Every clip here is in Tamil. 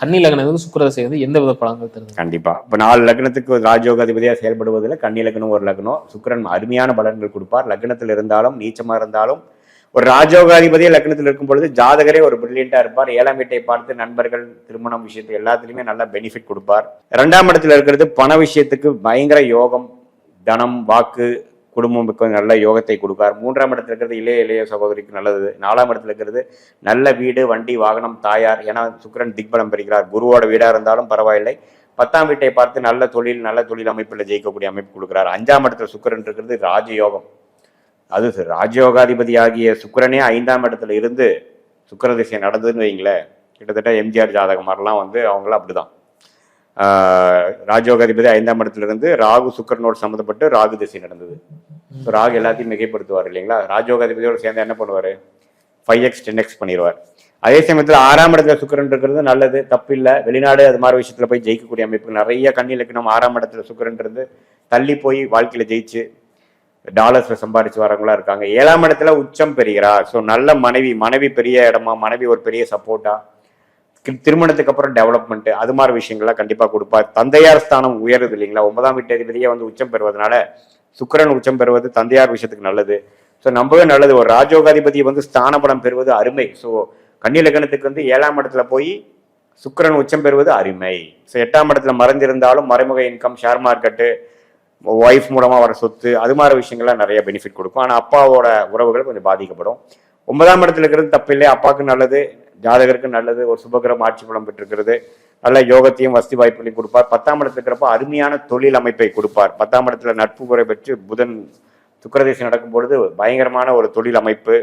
கன்னி லக்னம் சுக்கிரதசை எந்த வித பலன்கள் தருது? கண்டிப்பா. இப்ப 4 லக்னத்துக்கு ராஜயோகாதிபதியா செயல்படுவதில் கன்னி லக்னம் ஒரு லக்னம். சுக்கிரன் அருமையான பலன்கள் கொடுப்பார். லக்னத்தில் இருந்தாலும் நீச்சமா இருந்தாலும் ஒரு ராஜயோகாதிபதியே லக்னத்தில் இருக்கும் பொழுது ஜாதகரே ஒரு பிரில்லியண்டா இருப்பார். 7ஆம் வீட்டை பார்த்து நண்பர்கள், திருமணம் விஷயத்து எல்லாத்துலயுமே நல்ல பெனிஃபிட் கொடுப்பார். 2ஆம் இடத்துல இருக்கிறது பண விஷயத்துக்கு பயங்கர யோகம், தனம், வாக்கு, குடும்பம் நல்ல யோகத்தை கொடுப்பார். 3ஆம் இடத்துல இருக்கிறது இளைய சகோதரிக்கு நல்லது. 4ஆம் இடத்துல இருக்கிறது நல்ல வீடு, வண்டி, வாகனம், தாயார். ஏன்னா சுக்கிரன் திக்பலம் பெறுகிறார். குருவோட வீடா இருந்தாலும் பரவாயில்லை. 10ஆம் வீட்டை பார்த்து நல்ல தொழில் அமைப்பில் ஜெயிக்கக்கூடிய அமைப்பு கொடுக்கிறார். 5ஆம் இடத்துல சுக்கிரன் இருக்கிறது ராஜயோகம். அது ராஜயோகாதிபதி ஆகிய சுக்கிரனே 5ஆம் இடத்துல இருந்து சுக்கிர திசை நடந்ததுன்னு வைங்களேன், கிட்டத்தட்ட எம்ஜிஆர் ஜாதகம் மாதிரிலாம் அவங்களாம் அப்படிதான். ராஜயோகாதிபதி 5ஆம் இடத்துல இருந்து ராகு சுக்கிரனோடு சம்மந்தப்பட்டு ராகு திசை நடந்தது. ஸோ ராகு எல்லாத்தையும் மிகைப்படுத்துவார் இல்லைங்களா? ராஜயோகாதிபதியோடு சேர்ந்து என்ன பண்ணுவார்? 5x 10x பண்ணிடுவார். அதே சமயத்தில் 6ஆம் இடத்துல சுக்கிரன் இருக்கிறது நல்லது, தப்பு இல்லை. வெளிநாடு அது மாதிரி விஷயத்துல போய் ஜெயிக்கக்கூடிய அமைப்பு நிறைய கன்னி லக்னம் 6ஆம் இடத்துல சுக்கிரன் இருந்து தள்ளி போய் வாழ்க்கையில ஜெயிச்சு டாலர்ஸ்ல சம்பாதிச்சு வரவங்களா இருக்காங்க. 7ஆம் இடத்துல உச்சம் பெறுகிறார். ஸோ நல்ல மனைவி பெரிய இடமா, மனைவி ஒரு பெரிய சப்போர்ட்டா, திருமணத்துக்கு அப்புறம் டெவலப்மெண்ட், அது மாதிரி விஷயங்கள்லாம் கண்டிப்பா கொடுப்பார். தந்தையார் ஸ்தானம் உயருது இல்லைங்களா? 9ஆம் வீட்டதிபதியே உச்சம் பெறுவதனால சுக்கிரன் உச்சம் பெறுவது தந்தையார் விஷயத்துக்கு நல்லது. ஸோ நம்பவே நல்லது. ஒரு ராஜயோகாதிபதி ஸ்தான பலம் பெறுவது அருமை. ஸோ கன்னி லக்னத்துக்கு 7ஆம் இடத்துல போய் சுக்கிரன் உச்சம் பெறுவது அருமை. ஸோ 8ஆம் இடத்துல மறைந்திருந்தாலும் மறைமுக இன்கம், ஷேர் மார்க்கெட்டு, ஒய்ஃப் மூலமா வர சொத்து, அது மாதிரி விஷயங்கள்லாம் நிறைய பெனிஃபிட் கொடுக்கும். ஆனால் அப்பாவோட உறவுகள் கொஞ்சம் பாதிக்கப்படும். 9ஆம் இடத்துல இருக்கிறது தப்பில்லை, அப்பாவுக்கு நல்லது, ஜாதகருக்கு நல்லது. ஒரு சுபகிரம் ஆட்சி பலம் பெற்றிருக்கிறது, நல்ல யோகத்தையும் வசதி வாய்ப்புகளையும் கொடுப்பார். 10ஆம் இடத்துல இருக்கிறப்ப அருமையான தொழில் அமைப்பை கொடுப்பார். 10ஆம் இடத்துல நட்பு குறை பெற்று புதன் சுக்கிரதேசம் நடக்கும் பொழுது பயங்கரமான ஒரு தொழில் அமைப்பு,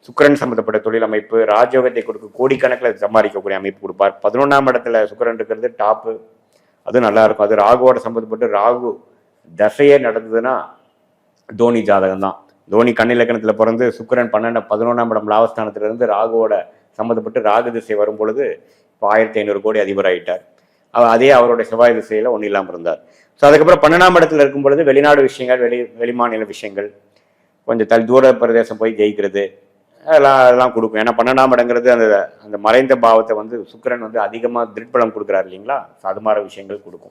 சுக்கிரன் சம்பந்தப்பட்ட தொழில் அமைப்பு, ராஜயோகத்தை கொடுக்க கோடிக்கணக்கில் சம்பாதிக்கக்கூடிய அமைப்பு கொடுப்பார். 11ஆம் இடத்துல சுக்கிரன் இருக்கிறது டாப்பு, அது நல்லா இருக்கும். அது ராகுவோட சம்பந்தப்பட்டு ராகு தசையே நடந்ததுன்னா தோனி ஜாதகம் தான். தோனி கன்னி லக்னத்துல பிறந்து சுக்கிரன் 11ஆம் இடம் லாபஸ்தானத்துல இருந்து ராகுவோட சம்மந்தப்பட்டு ராகு திசை வரும் பொழுது இப்போ 1500 கோடி அதிபர் ஆகிட்டார். அதே அவருடைய செவ்வாய் திசையில ஒன்றும் இல்லாமல் இருந்தார். ஸோ அதுக்கப்புறம் 12ஆம் இடத்துல இருக்கும் பொழுது வெளிநாடு விஷயங்கள், வெளிமாநில விஷயங்கள், கொஞ்சம் தூர பிரதேசம் போய் ஜெயிக்கிறது, அதெல்லாம் கொடுக்கும். ஏன்னா 12ஆம் இடங்கிறது அந்த மறைந்த பாவத்தை சுக்கிரன் அதிகமாக திருட்பலம் கொடுக்குறாரு இல்லைங்களா? அது மாதிரி விஷயங்கள் கொடுக்கும்.